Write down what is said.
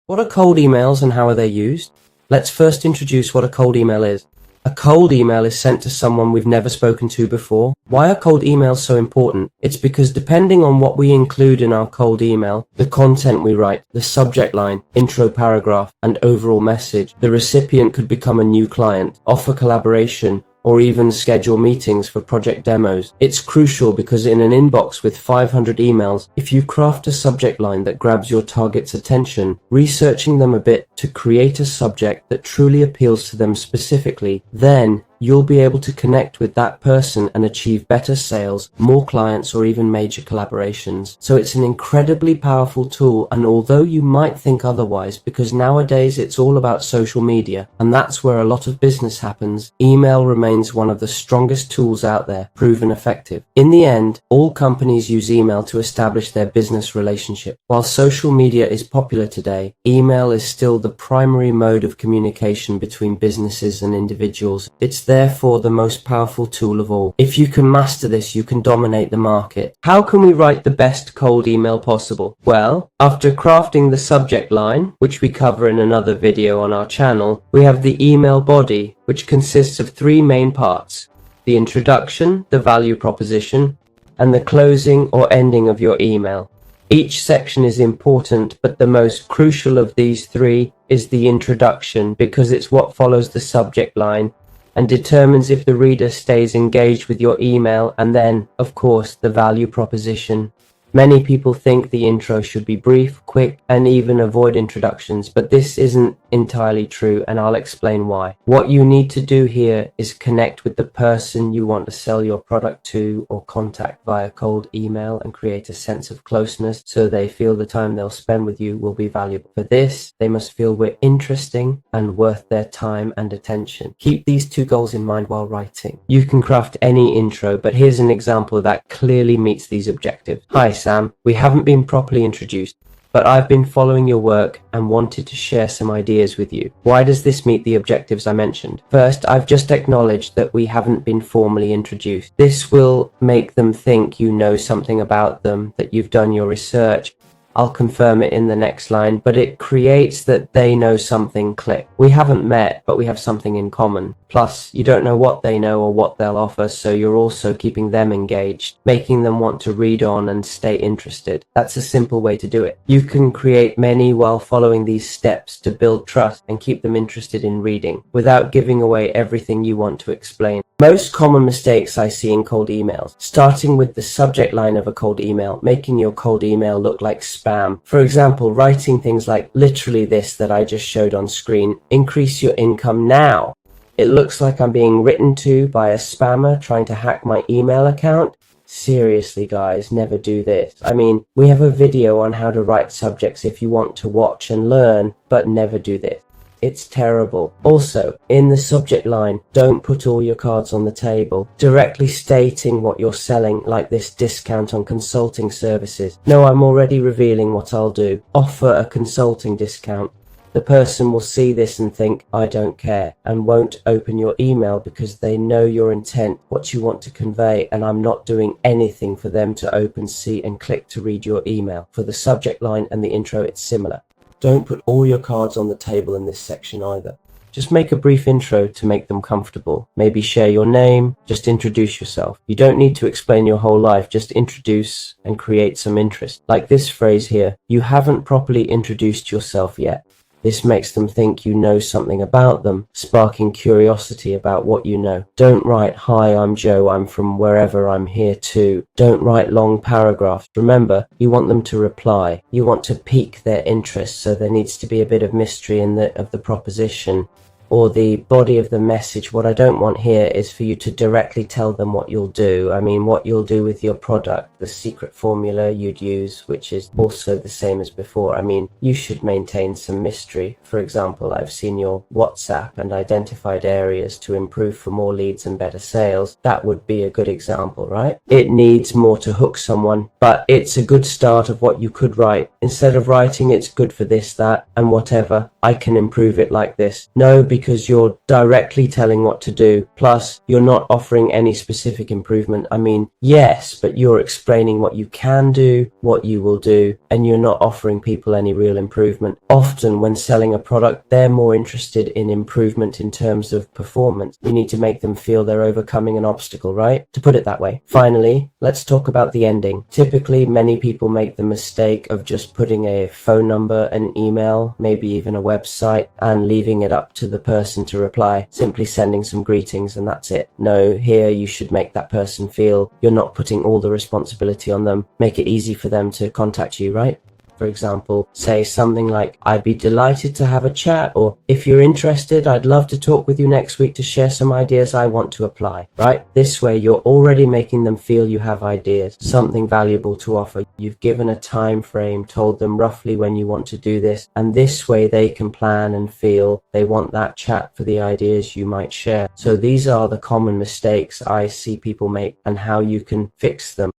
What are cold emails and how are they used? Let's first introduce what a cold email is. A cold email is sent to someone we've never spoken to before. Why are cold emails so important? It's because depending on what we include in our cold email, the content we write, the subject line, intro paragraph, and overall message, the recipient could become a new client, offer collaboration, or even schedule meetings for project demos. It's crucial because in an inbox with 500 emails, if you craft a subject line that grabs your target's attention, researching them a bit to create a subject that truly appeals to them specifically, then you'll be able to connect with that person and achieve better sales, more clients, or even major collaborations. So it's an incredibly powerful tool, and although you might think otherwise, because nowadays it's all about social media, and that's where a lot of business happens, email remains one of the strongest tools out there, proven effective. In the end, all companies use email to establish their business relationship. While social media is popular today, email is still the primary mode of communication between businesses and individuals. It's therefore the most powerful tool of all. If you can master this, you can dominate the market. How can we write the best cold email possible? Well, after crafting the subject line, which we cover in another video on our channel, we have the email body, which consists of three main parts: the introduction, the value proposition, and the closing or ending of your email. Each section is important, but the most crucial of these three is the introduction, because it's what follows the subject line and determines if the reader stays engaged with your email, and then, of course, the value proposition. Many people think the intro should be brief, quick, and even avoid introductions, but this isn't entirely true, and I'll explain why. What you need to do here is connect with the person you want to sell your product to or contact via cold email and create a sense of closeness so they feel the time they'll spend with you will be valuable. For this, they must feel we're interesting and worth their time and attention. Keep these two goals in mind while writing. You can craft any intro, but here's an example that clearly meets these objectives. Hi Sam, we haven't been properly introduced, but I've been following your work and wanted to share some ideas with you. Why does this meet the objectives I mentioned? First, I've just acknowledged that we haven't been formally introduced. This will make them think you know something about them, that you've done your research. I'll confirm it in the next line, but it creates that they know something click. We haven't met, but we have something in common. Plus, you don't know what they know or what they'll offer, so you're also keeping them engaged, making them want to read on and stay interested. That's a simple way to do it. You can create many while following these steps to build trust and keep them interested in reading, without giving away everything you want to explain. Most common mistakes I see in cold emails, starting with the subject line of a cold email, making your cold email look like spam. For example, writing things like literally this that I just showed on screen: increase your income now. It looks like I'm being written to by a spammer trying to hack my email account. Seriously guys, never do this. I mean, we have a video on how to write subjects if you want to watch and learn, but never do this. It's terrible. Also, in the subject line, don't put all your cards on the table, directly stating what you're selling, like this discount on consulting services. No, I'm already revealing what I'll do. Offer a consulting discount. The person will see this and think, I don't care, and won't open your email because they know your intent, what you want to convey, and I'm not doing anything for them to open, see, and click to read your email. For the subject line and the intro, it's similar. Don't put all your cards on the table in this section either. Just make a brief intro to make them comfortable. Maybe share your name, just introduce yourself. You don't need to explain your whole life, just introduce and create some interest. Like this phrase here, you haven't properly introduced yourself yet. This makes them think you know something about them, sparking curiosity about what you know. Don't write, hi, I'm Joe, I'm from wherever, I'm here too. Don't write long paragraphs. Remember, you want them to reply. You want to pique their interest, so there needs to be a bit of mystery in the proposition or the body of the message. What I don't want here is for you to directly tell them what you'll do. I mean, what you'll do with your product, the secret formula you'd use, which is also the same as before. I mean, you should maintain some mystery. For example, I've seen your WhatsApp and identified areas to improve for more leads and better sales. That would be a good example, right? It needs more to hook someone, but it's a good start of what you could write. Instead of writing, it's good for this, that, and whatever, I can improve it like this. No, because you're directly telling what to do. Plus, you're not offering any specific improvement. I mean, yes, but you're explaining what you can do, what you will do, and you're not offering people any real improvement. Often when selling a product, they're more interested in improvement in terms of performance. You need to make them feel they're overcoming an obstacle, right? To put it that way. Finally, let's talk about the ending. Typically, many people make the mistake of just putting a phone number, an email, maybe even a website, and leaving it up to the person to reply, simply sending some greetings and that's it. No, here you should make that person feel you're not putting all the responsibility on them. Make it easy for them to contact you, right? For example, say something like, I'd be delighted to have a chat, or if you're interested, I'd love to talk with you next week to share some ideas I want to apply, right? This way, you're already making them feel you have ideas, something valuable to offer. You've given a time frame, told them roughly when you want to do this, and this way they can plan and feel they want that chat for the ideas you might share. So these are the common mistakes I see people make and how you can fix them.